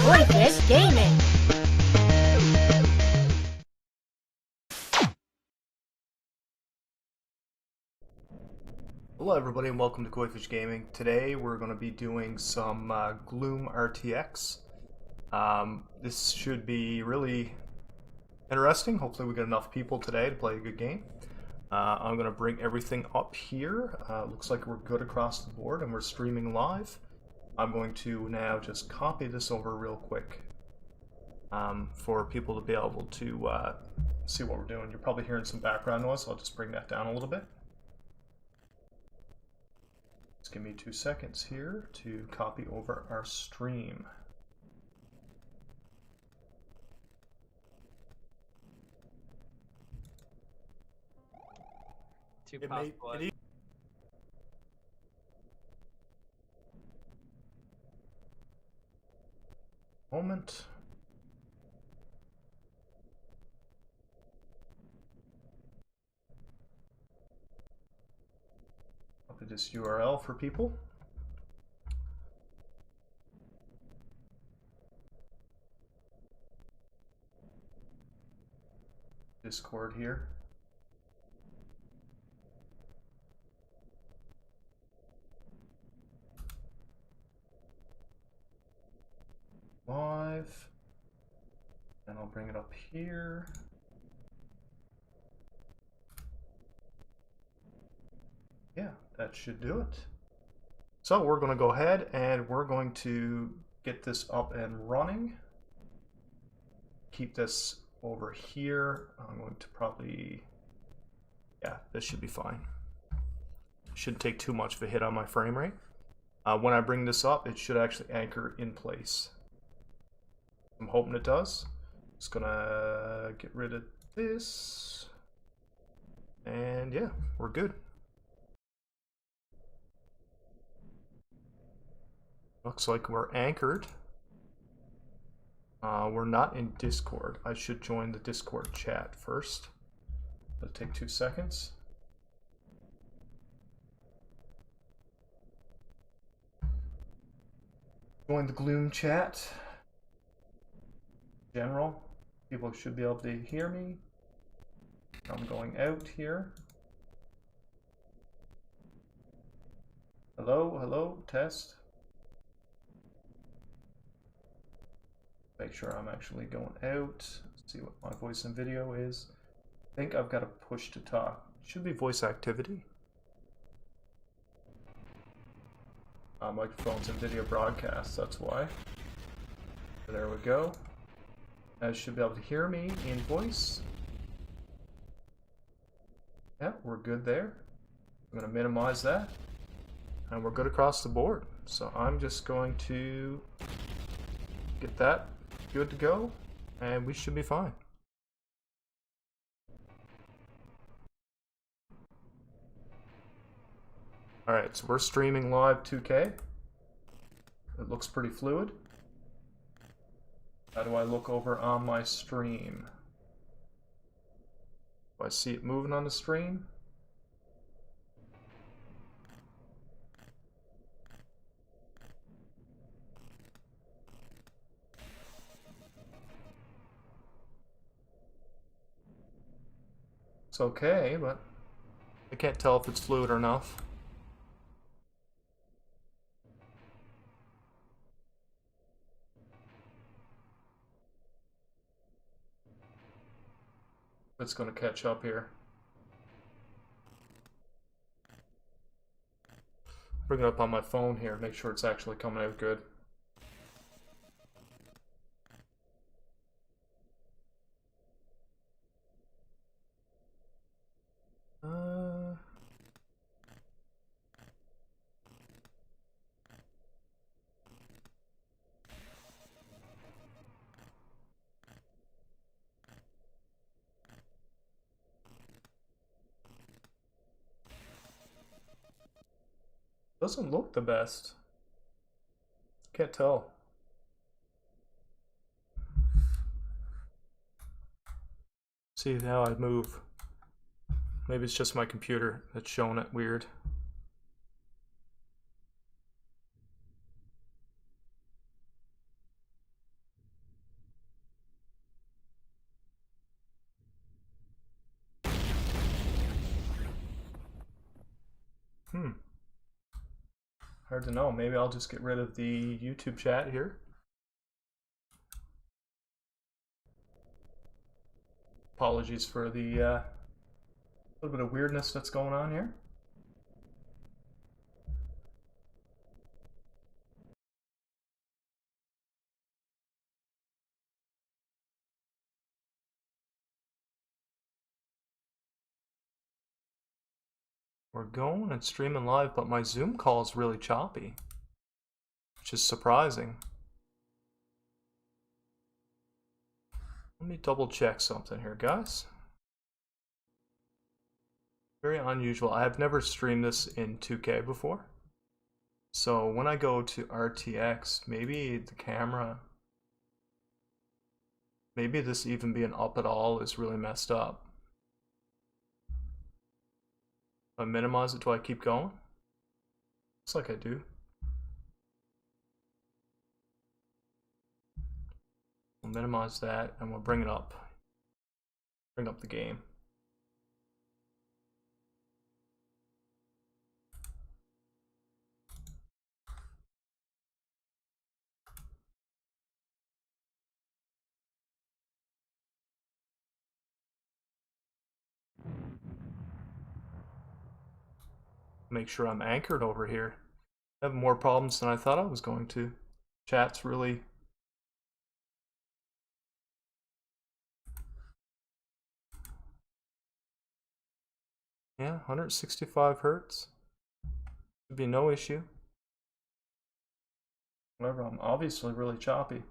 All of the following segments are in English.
Goldfish Gaming. Hello everybody and welcome to Goldfish Gaming. Today we're going to be doing some Gloom Rtx. This should be really interesting. Hopefully we get enough people today to play a good game. I'm going to bring everything up here. Looks like we're good across the board and we're streaming live. I'm going to now just copy this over real quick for people to be able to see what we're doing. You're probably hearing some background noise, so I'll just bring that down a little bit. Just give me 2 seconds here to copy over our stream. Moment. Copy this URL for people. Discord here. Live. And I'll bring it up here. Yeah, that should do it. So we're going to go ahead and we're going to get this up and running. Keep this over here. I'm going to probably, yeah, this should be fine. Shouldn't take too much of a hit on my frame rate. When I bring this up, it should actually anchor in place. I'm hoping it does. Just gonna get rid of this. And yeah, we're good. Looks like we're anchored. We're not in Discord. I should join the Discord chat first. It'll take 2 seconds. Join the Gloom chat. General. People should be able to hear me. I'm going out here. Hello, hello, test. Make sure I'm actually going out. See what my voice and video is. I think I've got a push to talk. Should be voice activity. Microphones and video broadcasts, that's why. There we go. I should be able to hear me in voice. Yeah, we're good there. I'm going to minimize that. And we're good across the board. So I'm just going to get that good to go. And we should be fine. Alright, so we're streaming live 2K. It looks pretty fluid. How do I look over on my stream? Do I see it moving on the stream? It's okay, but I can't tell if it's fluid or not. It's going to catch up here. Bring it up on my phone here, make sure it's actually coming out good. Doesn't look the best. Can't tell. See how I move. Maybe it's just my computer that's showing it weird. Hard to know. Maybe I'll just get rid of the YouTube chat here. Apologies for the little bit of weirdness that's going on here. We're going and streaming live, but my Zoom call is really choppy, which is surprising. Let me double check something here, guys. Very unusual. I have never streamed this in 2K before. So when I go to RTX, maybe the camera, maybe this even being up at all is really messed up. If I minimize it, do I keep going? Looks like I do. We'll minimize that and we'll bring it up. Bring up the game. Make sure I'm anchored over here. I have more problems than I thought I was going to. Chat's really... Yeah, 165 hertz. Should be no issue. However, I'm obviously really choppy.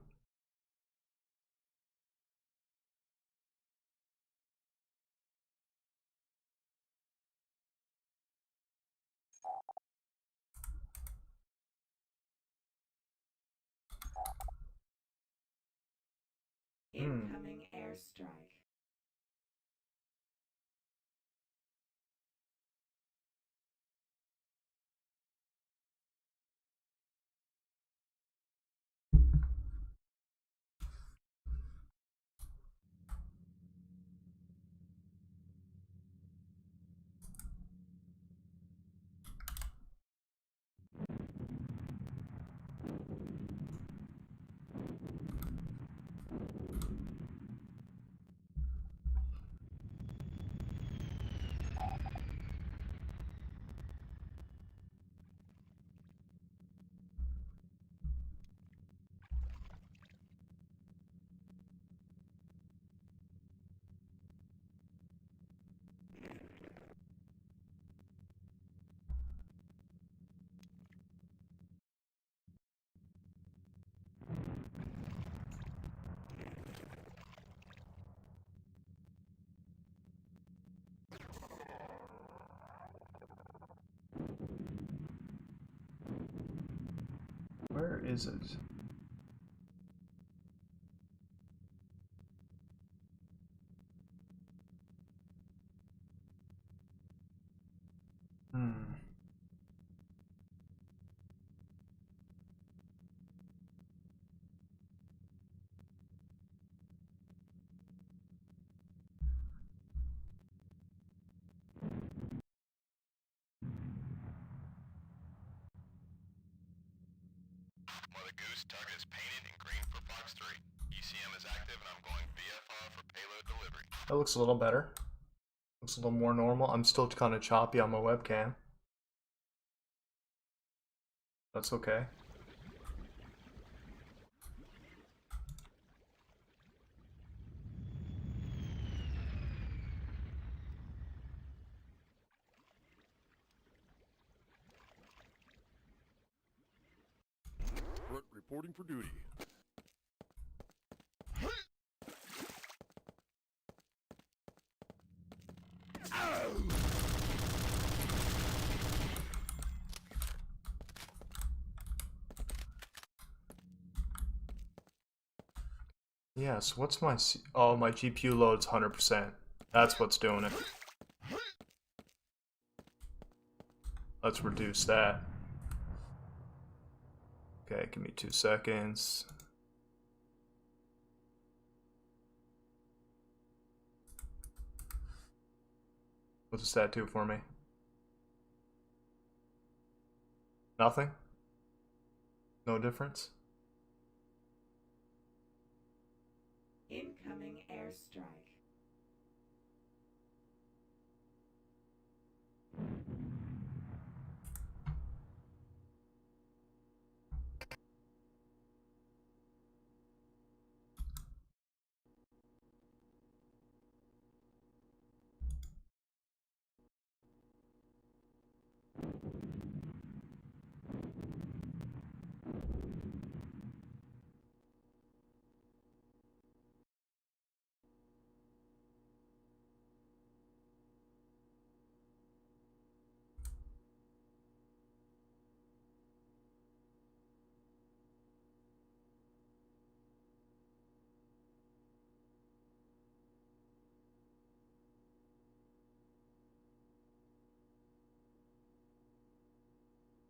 Incoming airstrike. Where is it? Mother Goose, target is painted in green for Fox 3. ECM is active and I'm going VFR for payload delivery. That looks a little better. Looks a little more normal. I'm still kind of choppy on my webcam. That's okay. Reporting for duty. Yes, what's my... Oh, my GPU load's 100%. That's what's doing it. Let's reduce that. Okay, give me 2 seconds. What does that do for me? Nothing? No difference? Incoming airstrike.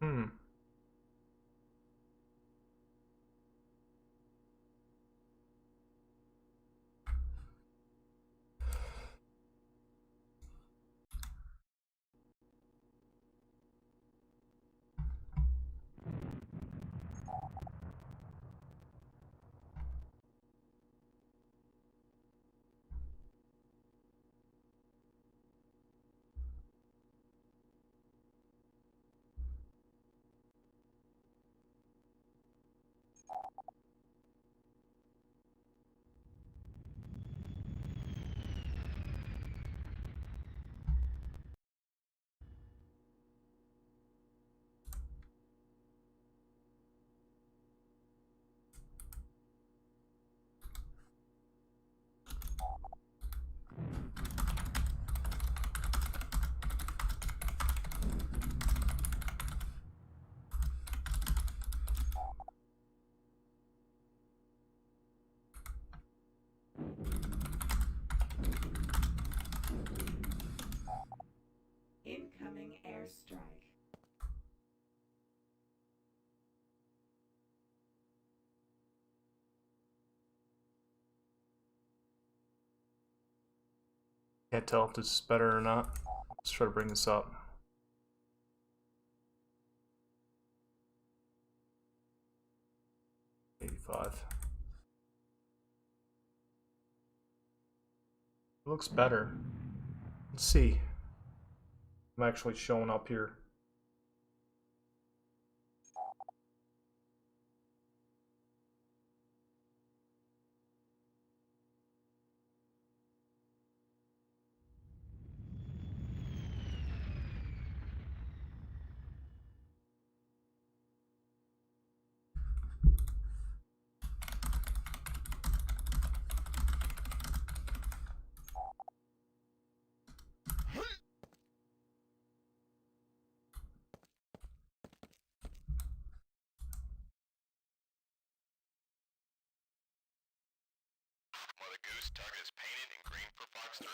Hmm. Incoming airstrike. Can't tell if this is better or not. Let's try to bring this up. $85. It looks better. Let's see. I'm actually showing up here. Mother Goose, target is painted in green for Fox 3.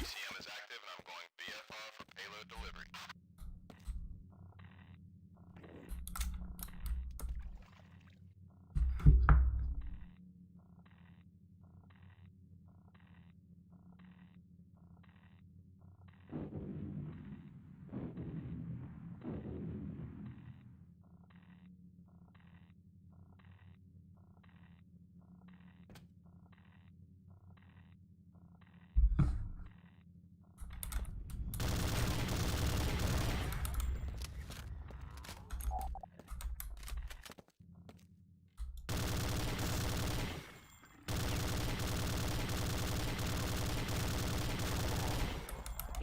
ECM is active and I'm going VFR for payload delivery.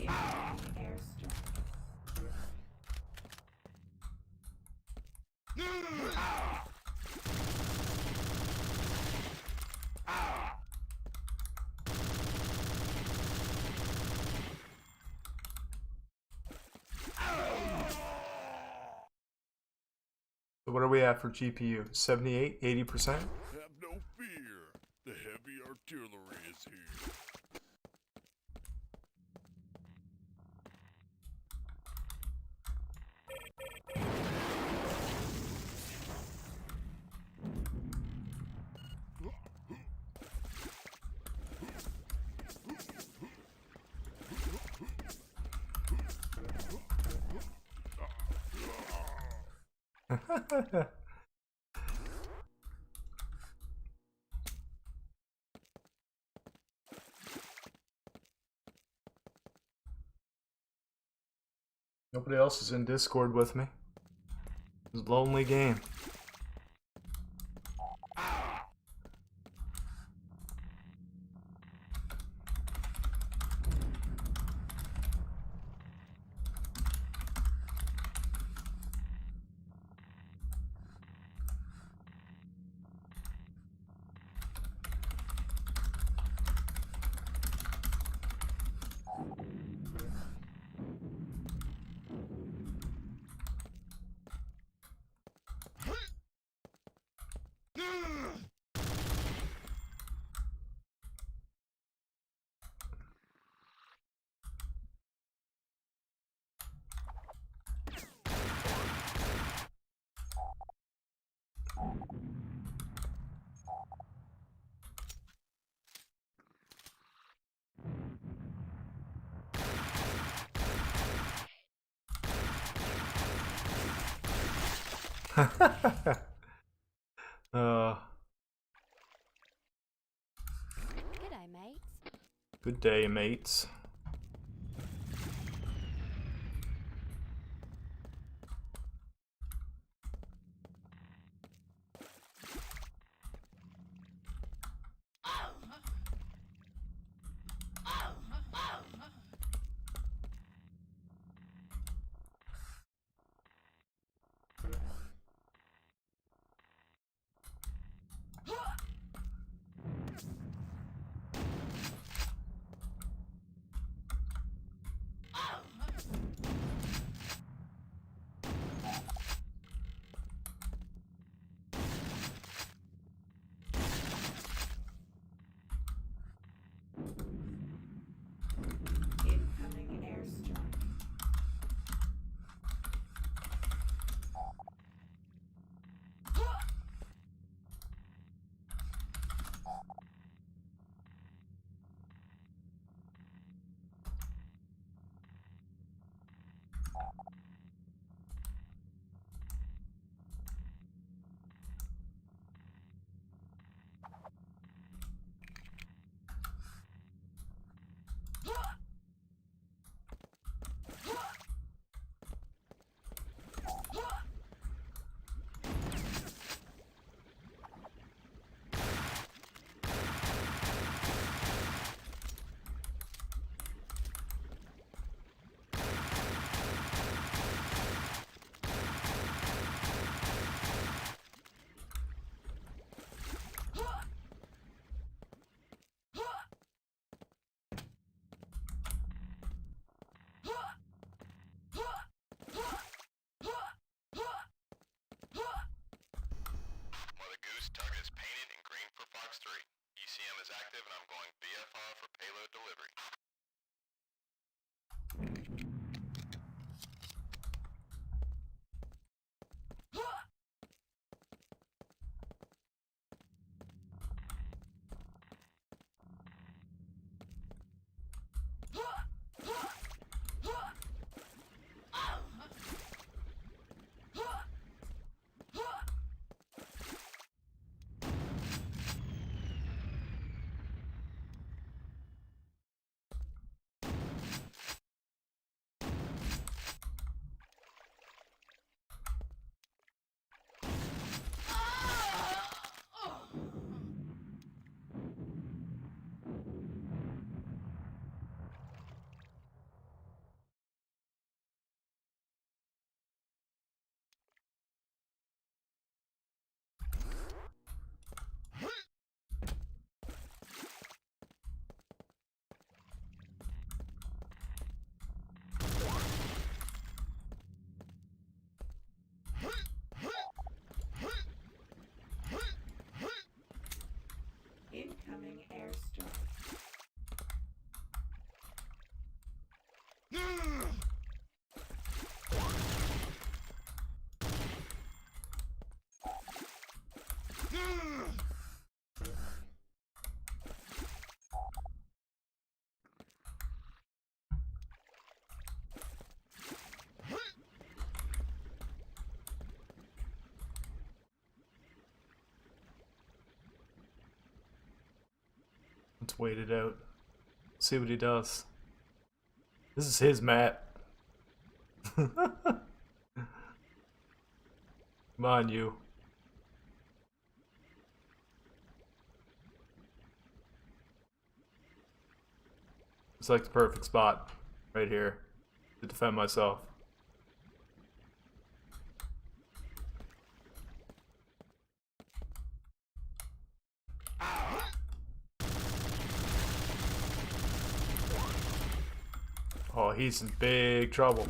Incoming airstrike. So what are we at for GPU? 78, 80%? Have no fear. The heavy artillery is here. Nobody else is in Discord with me. It's a lonely game. uh, G'day, mates. good day, mates. Incoming airstrike. Mother Goose, target is painted and green for Fox 3. ECM is active and I'm going VFR for payload delivery. wait it out. See what he does. This is his map. Come on, you. It's like the perfect spot right here to defend myself. Oh, he's in big trouble.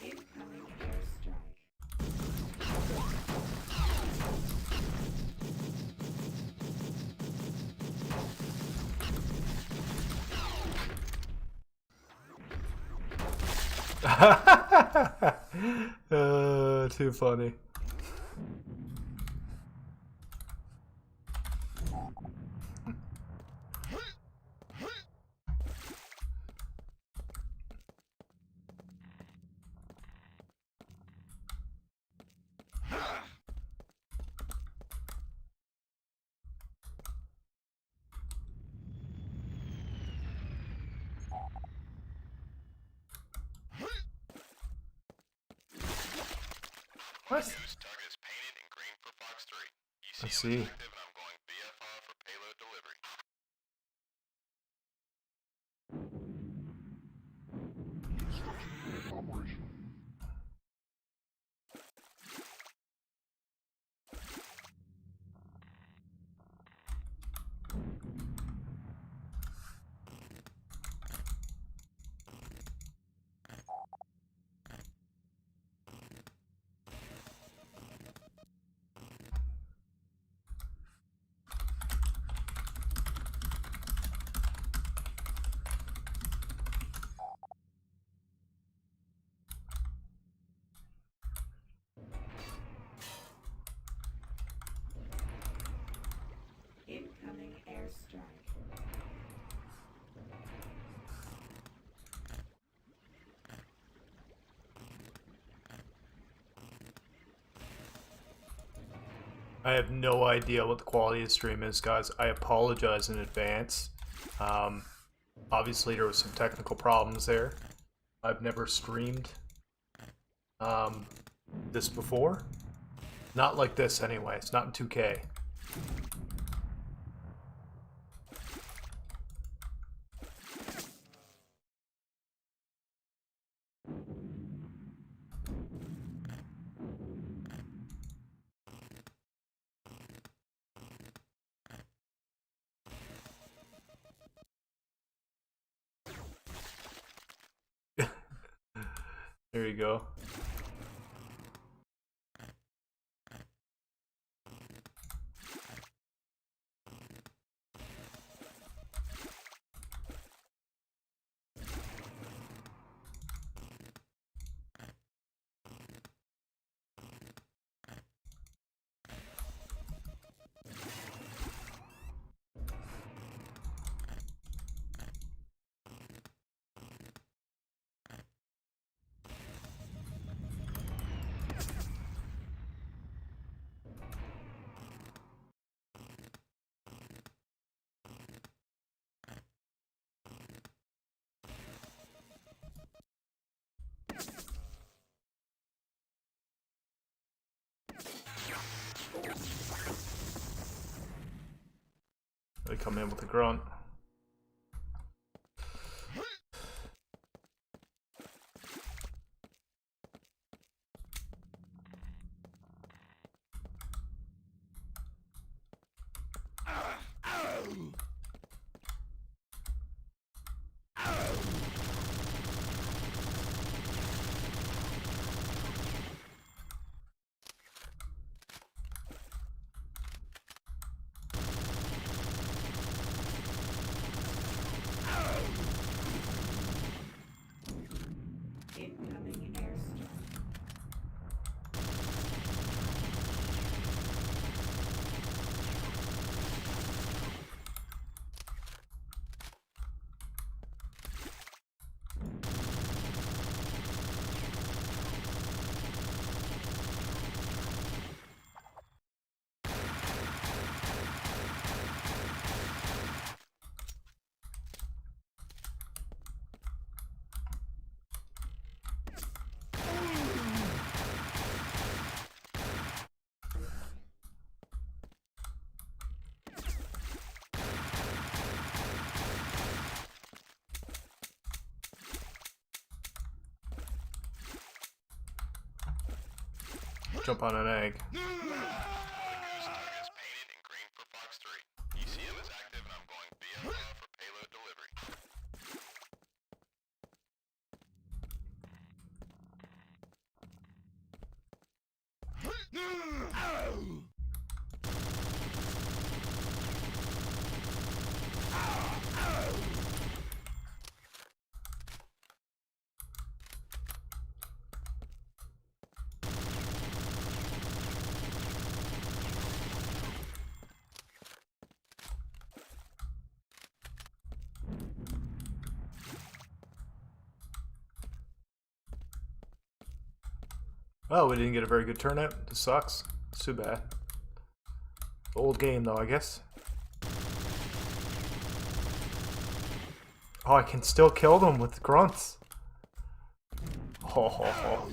Incoming airstrike. Too funny. What? Goose target is painted in green for Fox 3. I ECM see. is active and I'm going VFR for payload delivery. Incoming airstrike. I have no idea what the quality of the stream is, guys. I apologize in advance. Obviously, there was some technical problems there. I've never streamed this before. Not like this, anyway. It's not in 2K. There you go. They come in with a grunt. jump on an egg. Mother Goose target is painted in green for Fox 3. ECM is active and I'm going VFR for payload delivery. Oh, we didn't get a very good turnout. This sucks. It's too bad. Old game though, I guess. Oh, I can still kill them with grunts. Ho ho ho.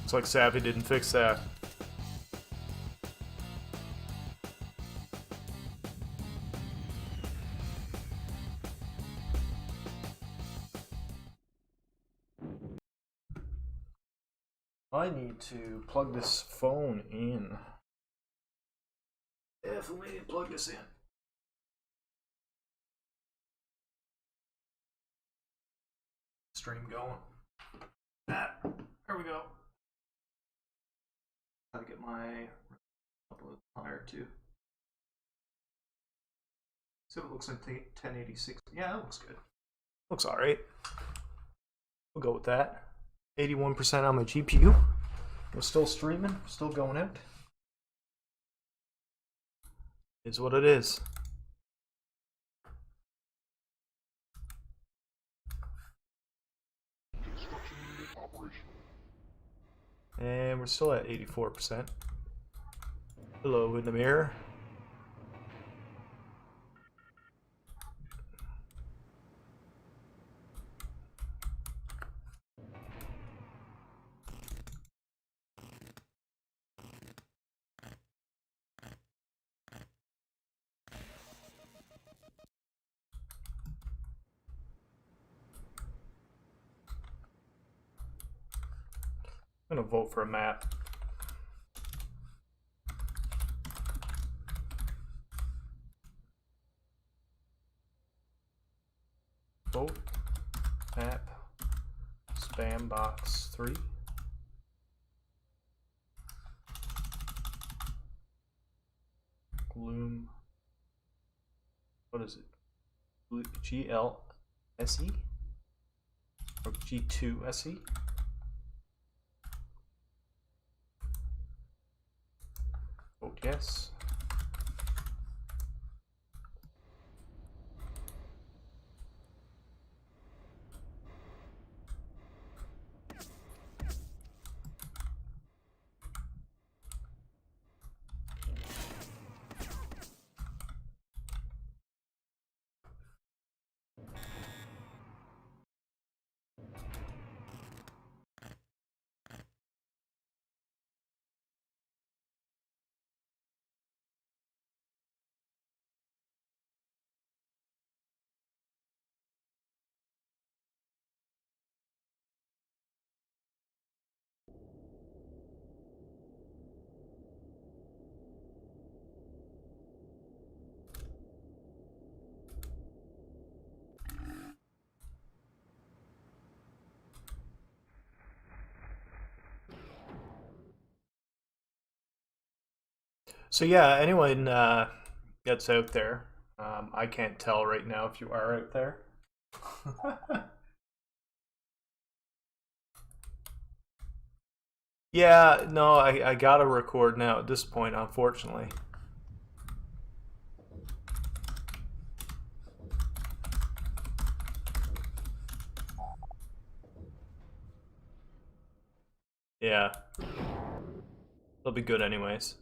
Looks like Savvy didn't fix that. I need to plug this phone in. Definitely need to plug this in. Stream going. Ah, there we go. Gotta get my upload higher too. So it looks like 1086. Yeah, that looks good. Looks alright. We'll go with that. 81% on my GPU. We're still streaming, still going out. Is what it is. And we're still at 84%. Hello in the mirror. I'm gonna vote for a map. Vote map spam box 3. Gloom. What is it? GLSE or G2SE? Vote yes. So yeah, anyone gets out there. I can't tell right now if you are out there. Yeah, no, I gotta record now at this point, unfortunately. Yeah. They'll be good anyways.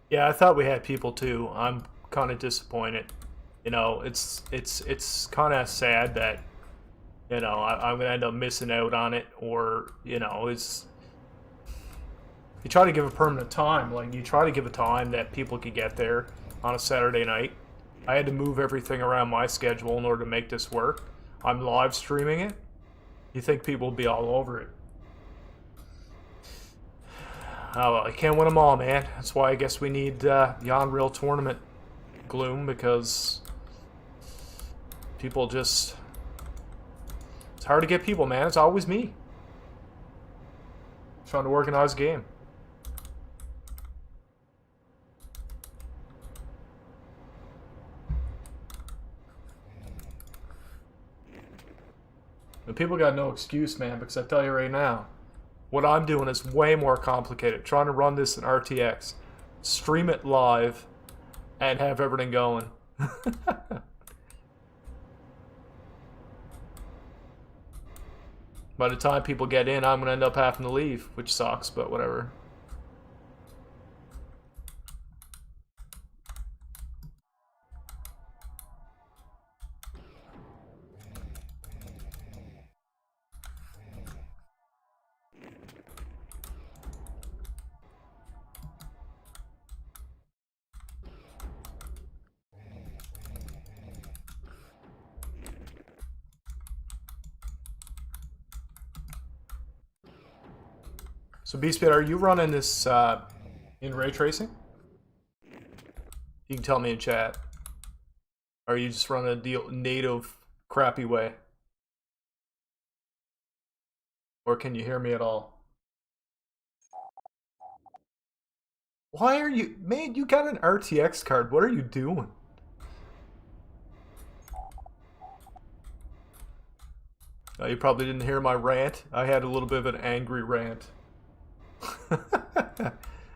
Yeah, I thought we had people too. I'm kind of disappointed. You know, it's kind of sad that I'm gonna end up missing out on it, or it's you try to give a permanent time, like you try to give a time that people could get there on a Saturday night. I had to move everything around my schedule in order to make this work. I'm live streaming it. You think people would be all over it? Oh, well, I can't win them all, man. That's why I guess we need the Unreal Tournament, Gloom, because people just... It's hard to get people, man. It's always me. Trying to organize a game. And people got no excuse, man, because I tell you right now, what I'm doing is way more complicated. Trying to run this in RTX, stream it live, and have everything going. By the time people get in, I'm going to end up having to leave, which sucks, but whatever. So Beastbit, are you running this in ray tracing? You can tell me in chat. Or are you just running a native crappy way? Or can you hear me at all? Why are you... Man, you got an RTX card. What are you doing? Oh, you probably didn't hear my rant. I had a little bit of an angry rant.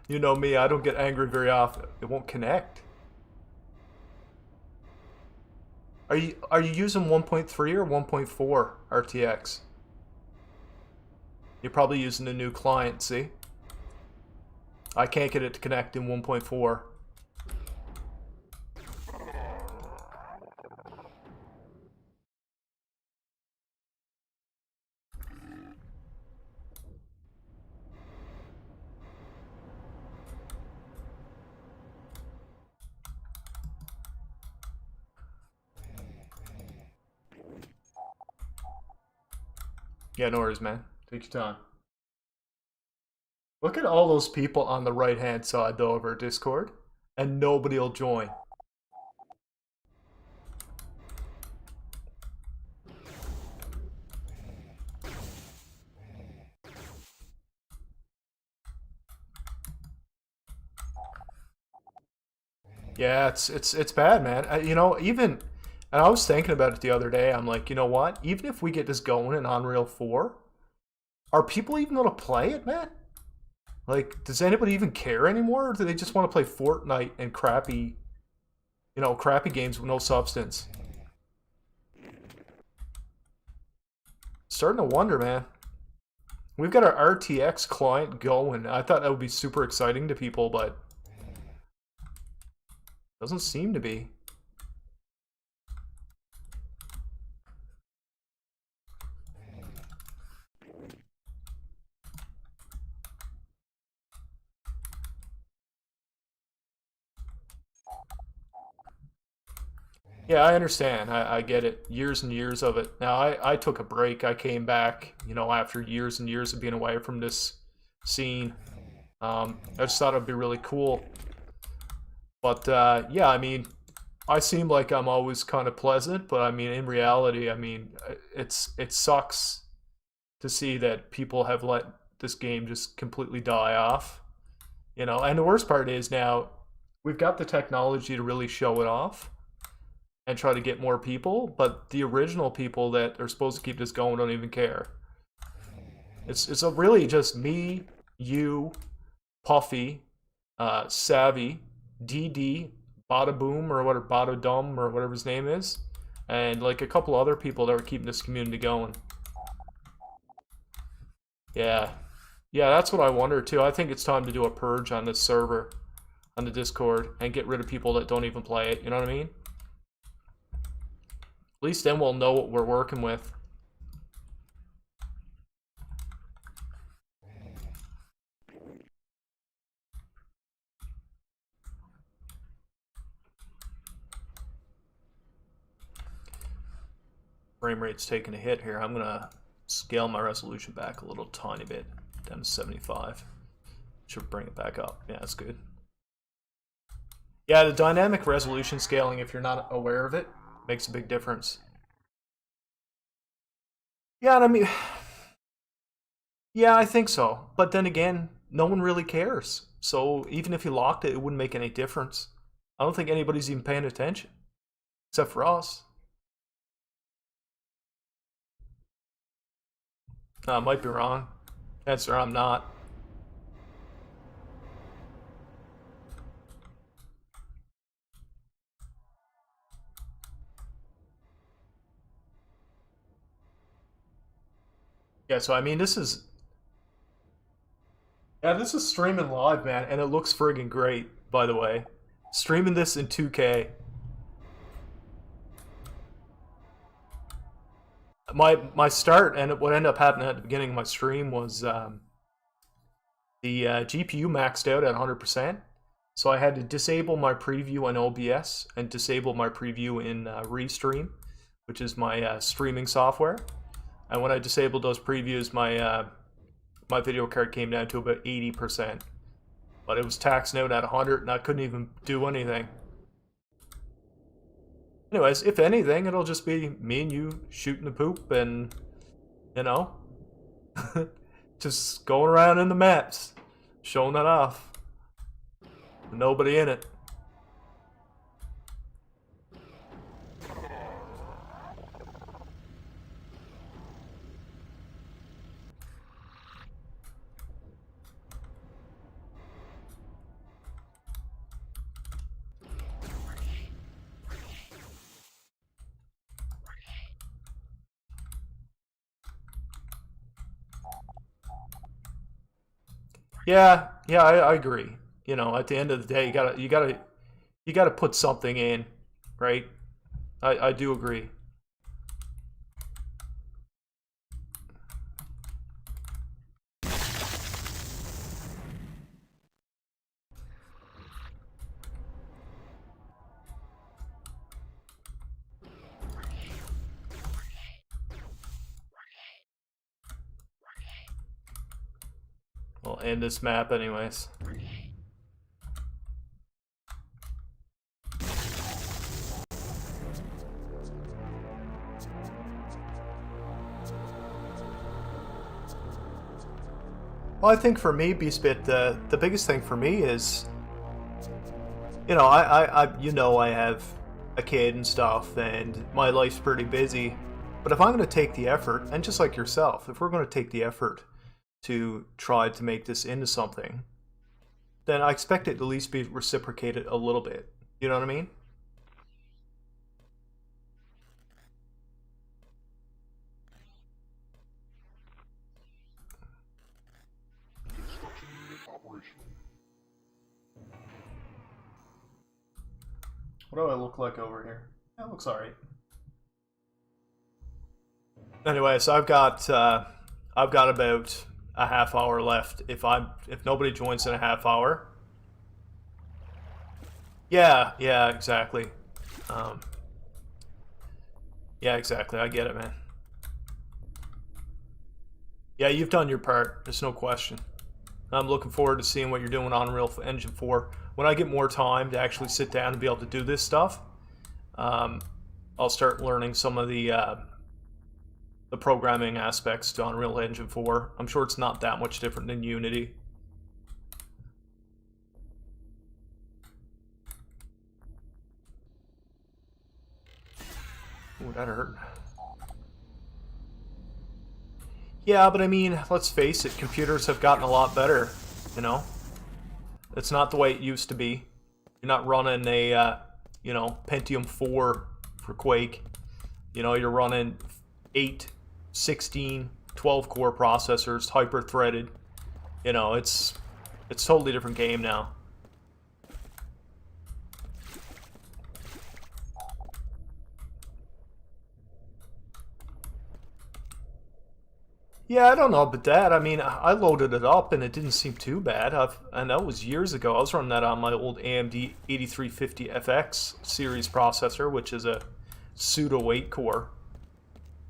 You know me, I don't get angry very often. It won't connect. Are you using 1.3 or 1.4 RTX? You're probably using a new client, see? I can't get it to connect in 1.4. Yeah, no worries, man. Take your time. Look at all those people on the right-hand side, though, of our Discord, and nobody will join. Yeah, it's bad, man. You know, even... And I was thinking about it the other day. I'm like, you know what? Even if we get this going in Unreal 4, are people even going to play it, man? Like, does anybody even care anymore? Or do they just want to play Fortnite and crappy, crappy games with no substance? Starting to wonder, man. We've got our RTX client going. I thought that would be super exciting to people, but doesn't seem to be. Yeah, I understand. I get it. Years and years of it. Now, I took a break. I came back, after years and years of being away from this scene. I just thought it'd be really cool. But, yeah, I mean, I seem like I'm always kind of pleasant, but, I mean, in reality, I mean, it sucks to see that people have let this game just completely die off. And the worst part is now, we've got the technology to really show it off and try to get more people, but the original people that are supposed to keep this going don't even care. It's really just me, you, Puffy, Savvy, DD, Badaboom, or whatever, Badadum, or whatever his name is, and like a couple other people that are keeping this community going. Yeah, that's what I wonder too. I think it's time to do a purge on this server. on the Discord and get rid of people that don't even play it, you know what I mean? At least then we'll know what we're working with. Frame rate's taking a hit here. I'm gonna scale my resolution back a little tiny bit, down to 75. Should bring it back up. Yeah, that's good. Yeah, the dynamic resolution scaling, if you're not aware of it, makes a big difference. Yeah, and I mean, yeah, I think so. But then again, no one really cares. So even if you locked it, it wouldn't make any difference. I don't think anybody's even paying attention, except for us. I might be wrong. That's right, I'm not. Yeah, so I mean, this is... Yeah, this is streaming live, man, and it looks friggin' great, by the way. Streaming this in 2K. My start, and what ended up happening at the beginning of my stream was the GPU maxed out at 100%. So I had to disable my preview in OBS and disable my preview in Restream, which is my streaming software. And when I disabled those previews, my my video card came down to about 80%. But it was taxing out at 100, and I couldn't even do anything. Anyways, if anything, it'll just be me and you shooting the poop and, you know, just going around in the maps, showing it off. Nobody in it. Yeah, I agree. You know, at the end of the day, you gotta put something in, right? I do agree. We'll end this map anyways. Well, I think for me, Beastbit, the biggest thing for me is, you know, I have a kid and stuff, and my life's pretty busy. But if I'm going to take the effort, and just like yourself, if we're going to take the effort to try to make this into something, then I expect it to at least be reciprocated a little bit. You know what I mean? What do I look like over here? That looks alright. Anyway, so I've got about a half hour left. If nobody joins in a half hour. Yeah, exactly. Yeah, exactly. I get it, man. Yeah, you've done your part. There's no question. I'm looking forward to seeing what you're doing on Unreal Engine 4. When I get more time to actually sit down and be able to do this stuff, I'll start learning some of the programming aspects to Unreal Engine 4. I'm sure it's not that much different than Unity. Ooh, that hurt. Yeah, but I mean, let's face it, computers have gotten a lot better, you know? It's not the way it used to be. You're not running a, you know, Pentium 4 for Quake. You know, you're running 8, 16, 12 core processors, hyper-threaded. You know, it's a totally different game now. Yeah, I don't know about that. I mean, I loaded it up and it didn't seem too bad. And that was years ago. I was running that on my old AMD 8350 FX series processor, which is a pseudo 8 core.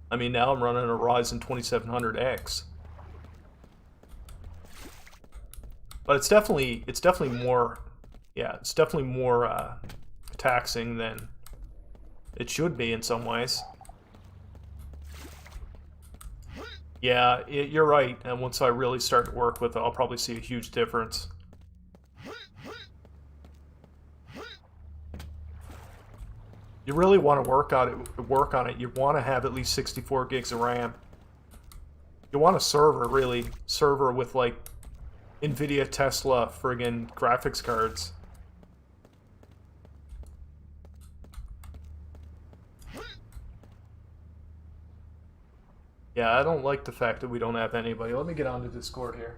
I mean, now I'm running a Ryzen 2700X. But it's definitely more, yeah, it's definitely more taxing than it should be in some ways. Yeah, you're right. And once I really start to work with it, I'll probably see a huge difference. You really want to work on it. You want to have at least 64 gigs of RAM. You want a server, really. Server with, like, NVIDIA, Tesla, friggin' graphics cards. Yeah, I don't like the fact that we don't have anybody. Let me get onto Discord here.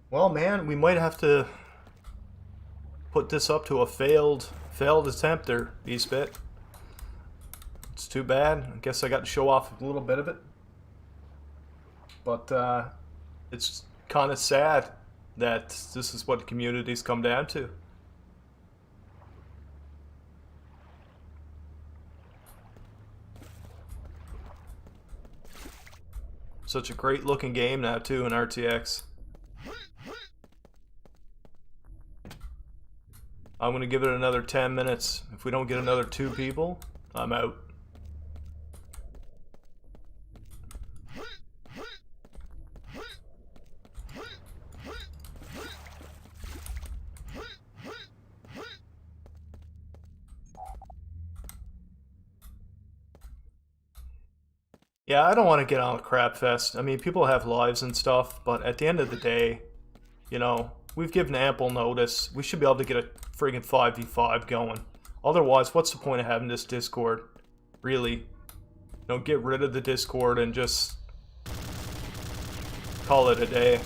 Well, man, we might have to put this up to a failed attempt there, Eastbit. It's too bad. I guess I got to show off a little bit of it. But it's kind of sad that this is what the community's come down to. Such a great looking game now too in RTX. I'm gonna give it another 10 minutes. If we don't get another 2 people, I'm out. Yeah, I don't want to get on a crap fest. I mean, people have lives and stuff, but at the end of the day, you know, we've given ample notice. We should be able to get a friggin' 5v5 going. Otherwise, what's the point of having this Discord? Really? You know, get rid of the Discord and just call it a day.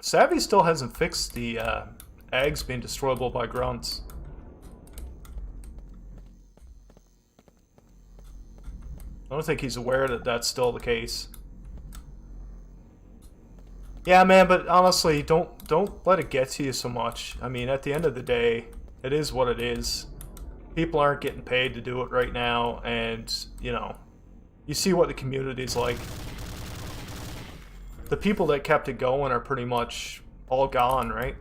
Savvy still hasn't fixed the eggs being destroyable by grunts. I don't think he's aware that that's still the case. Yeah, man, but honestly, don't let it get to you so much. I mean, at the end of the day, it is what it is. People aren't getting paid to do it right now, and, you know, you see what the community's like. The people that kept it going are pretty much all gone, right?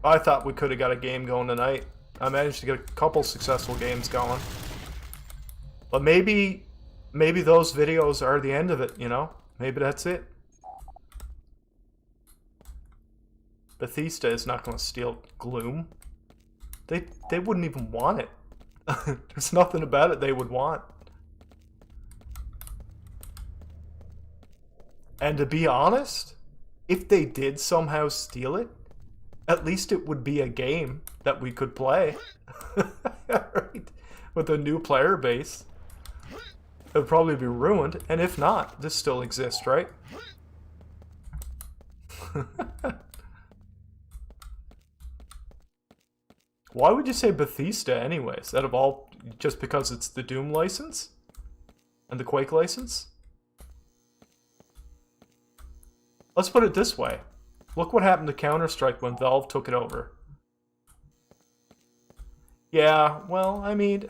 I thought we could have got a game going tonight. I managed to get a couple successful games going. But maybe those videos are the end of it, you know? Maybe that's it. Bethesda is not going to steal Gloom. They wouldn't even want it. There's nothing about it they would want. And to be honest, if they did somehow steal it, at least it would be a game. that we could play. Right? With a new player base. It would probably be ruined, and if not, this still exists, right? Why would you say Bethesda anyways? Out of all, just because it's the Doom license? And the Quake license? Let's put it this way. Look what happened to Counter-Strike when Valve took it over. Yeah, well, I mean,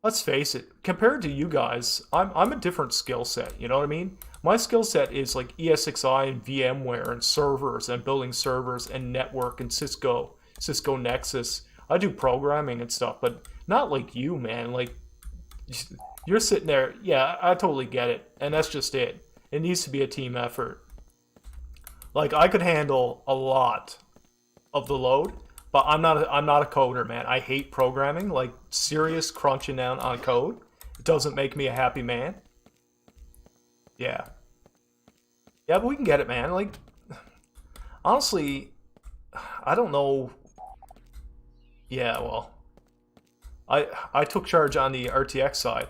let's face it. Compared to you guys, I'm a different skill set, you know what I mean? My skill set is like ESXi and VMware and servers and building servers and network and Cisco Nexus. I do programming and stuff, but not like you, man. Like, you're sitting there, yeah, I totally get it. And that's just it. It needs to be a team effort. Like, I could handle a lot of the load, but I'm not a coder, man. I hate programming. Like, serious crunching down on code. It doesn't make me a happy man. Yeah. Yeah, but we can get it, man. Like, honestly, I don't know. Yeah, well, I took charge on the RTX side.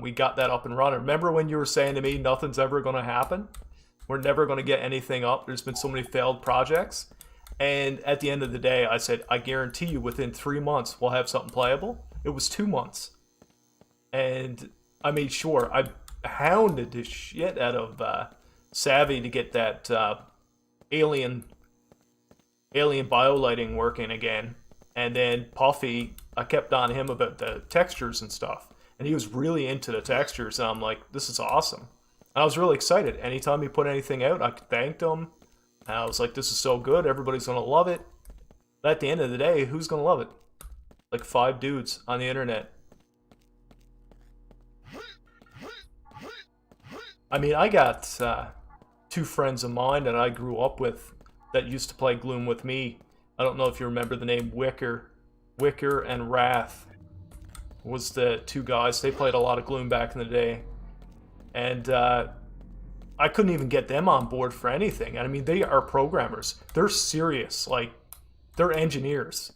We got that up and running. Remember when you were saying to me, nothing's ever going to happen? We're never going to get anything up. There's been so many failed projects. And at the end of the day, I said, I guarantee you within 3 months, we'll have something playable. It was 2 months. And I made sure. I hounded the shit out of Savvy to get that alien biolighting working again. And then Puffy, I kept on him about the textures and stuff. And he was really into the textures. And I'm like, this is awesome. And I was really excited. Anytime he put anything out, I thanked him. And I was like, this is so good. Everybody's going to love it. But at the end of the day, who's going to love it? Like 5 dudes on the internet. I mean, I got 2 friends of mine that I grew up with that used to play Gloom with me. I don't know if you remember the name Wicker. Wicker and Wrath was the 2 guys. They played a lot of Gloom back in the day. And I couldn't even get them on board for anything. I mean, they are programmers. They're serious. Like, they're engineers.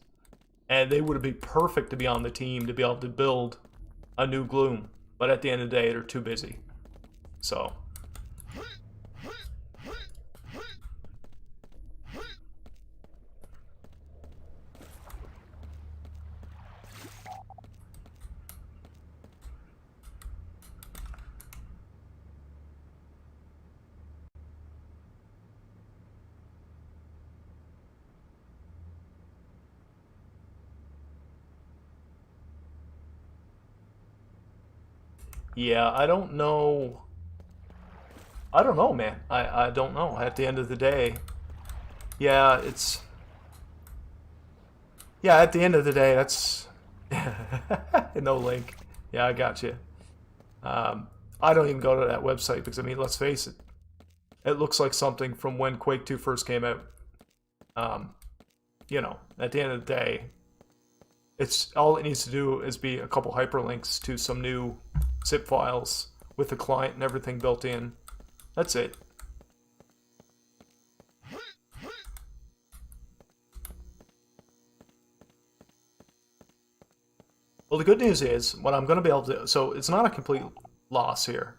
And they would be perfect to be on the team to be able to build a new Gloom. But at the end of the day, they're too busy. So. Yeah, I don't know. I don't know, man. I don't know. At the end of the day, yeah, it's... Yeah, at the end of the day, that's... No link. Yeah, I got you. I don't even go to that website because, I mean, let's face it. It looks like something from when Quake 2 first came out. You know, at the end of the day, it's all it needs to do is be a couple hyperlinks to some new zip files with the client and everything built in. That's it. Well, the good news is what I'm going to be able to... So it's not a complete loss here.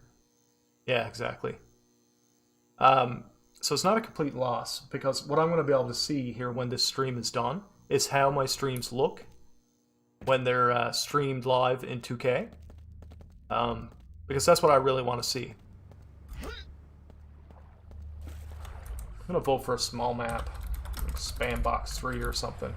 Yeah, exactly. So it's not a complete loss because what I'm going to be able to see here when this stream is done is how my streams look when they're streamed live in 2K. Because that's what I really want to see. I'm going to vote for a small map. Like Spam Box 3 or something.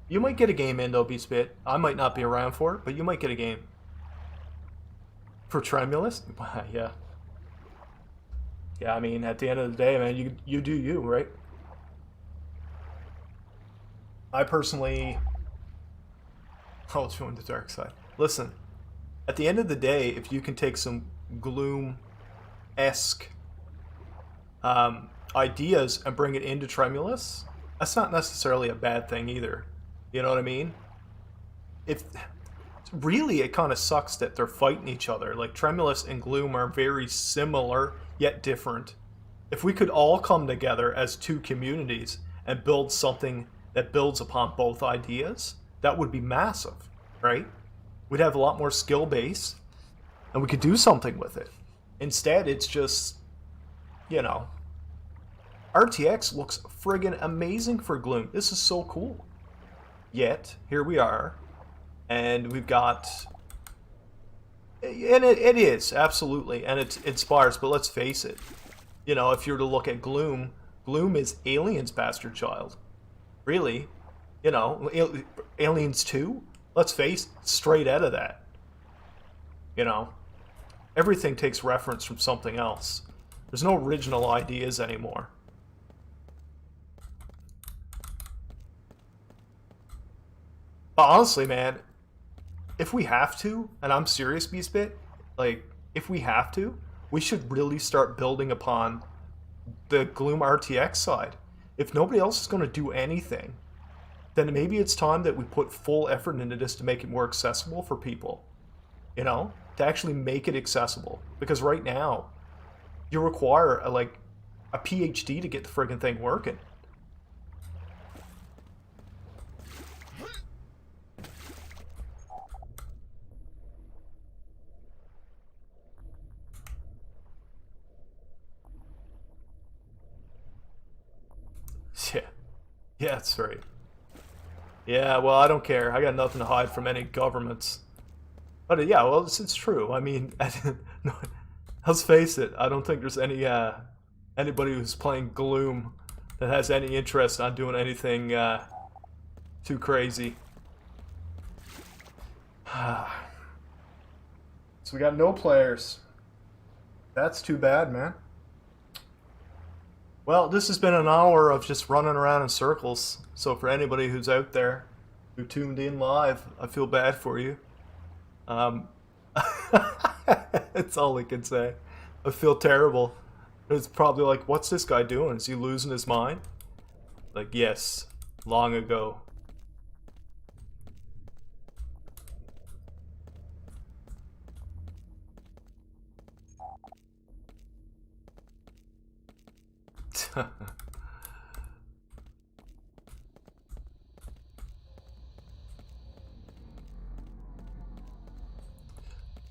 You might get a game in though, Beastbit. I might not be around for it, but you might get a game. For Tremulous? Yeah. Yeah, I mean, at the end of the day, man, you do you, right? I personally... I'll join the dark side. Listen, at the end of the day, if you can take some Gloom-esque ideas and bring it into Tremulous, that's not necessarily a bad thing either. You know what I mean? really, it kind of sucks that they're fighting each other. Like, Tremulous and Gloom are very similar, yet different. If we could all come together as two communities and build something that builds upon both ideas, that would be massive, right? We'd have a lot more skill base, and we could do something with it. Instead, it's just, you know, RTX looks friggin' amazing for Gloom. This is so cool. Yet, here we are, and we've got... And it is, absolutely, and it's sparse, but let's face it. You know, if you were to look at Gloom, Gloom is Alien's bastard child. Really. You know, Aliens 2? Let's face it, straight out of that. You know? Everything takes reference from something else. There's no original ideas anymore. But honestly, man, if we have to, and I'm serious, Beastbit, like, if we have to, we should really start building upon the Gloom RTX side. If nobody else is going to do anything, then maybe it's time that we put full effort into this to make it more accessible for people. You know? To actually make it accessible. Because right now, you require a PhD to get the friggin' thing working. Yeah. Yeah, that's right. Yeah, well, I don't care. I got nothing to hide from any governments. But yeah, well, it's true. I mean, no, let's face it. I don't think there's anybody who's playing Gloom that has any interest on doing anything too crazy. So we got no players. That's too bad, man. Well, this has been an hour of just running around in circles. So for anybody who's out there who tuned in live, I feel bad for you. That's all I can say. I feel terrible. It's probably like, what's this guy doing? Is he losing his mind? Like, yes, long ago.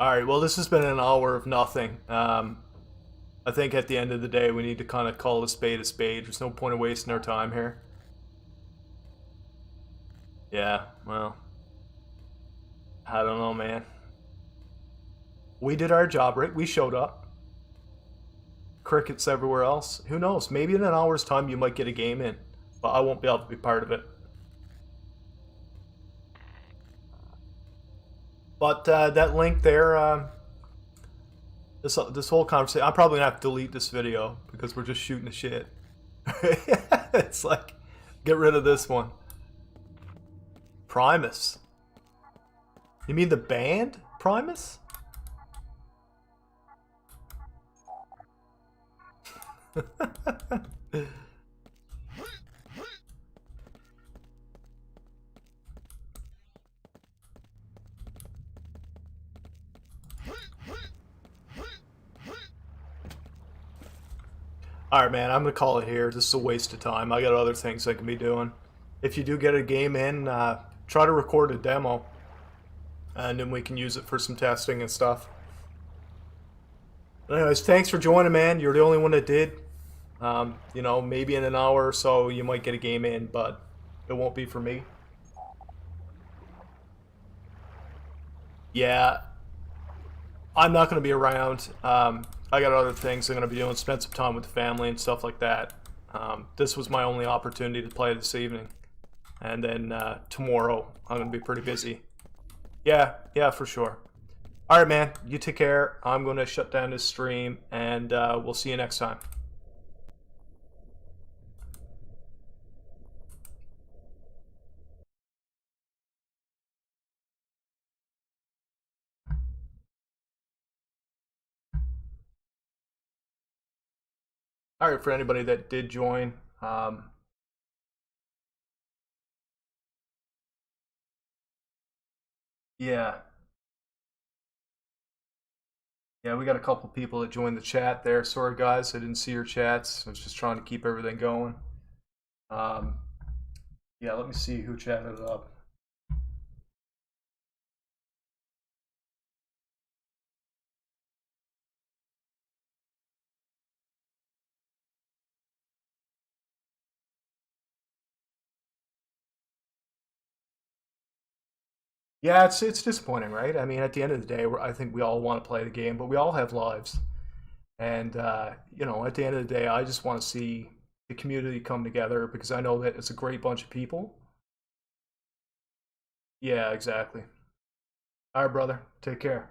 Alright, well, this has been an hour of nothing. I think at the end of the day, we need to kind of call a spade a spade. There's no point of wasting our time here. Yeah, well, I don't know, man. We did our job, right? We showed up. Crickets everywhere else. Who knows? Maybe in an hour's time you might get a game in, but I won't be able to be part of it. But that link there, this whole conversation, I'm probably gonna have to delete this video because we're just shooting the shit. It's like, get rid of this one. Primus. You mean the band Primus? Alright, man, I'm gonna call it here. This is a waste of time. I got other things I can be doing. If you do get a game in, try to record a demo, and then we can use it for some testing and stuff. Anyways, thanks for joining, man. You're the only one that did. You know, maybe in an hour or so you might get a game in, but it won't be for me. Yeah, I'm not going to be around. I got other things I'm going to be doing, spend some time with the family and stuff like that. This was my only opportunity to play this evening. And then tomorrow I'm going to be pretty busy. Yeah, for sure. Alright, man, you take care. I'm going to shut down this stream, and we'll see you next time. Alright, for anybody that did join, yeah. Yeah, we got a couple people that joined the chat there. Sorry, guys, I didn't see your chats. I was just trying to keep everything going. Um, yeah, let me see who chatted it up. Yeah, it's disappointing, right? I mean, at the end of the day, I think we all want to play the game, but we all have lives. And you know, at the end of the day, I just want to see the community come together because I know that it's a great bunch of people. Yeah, exactly. All right, brother. Take care.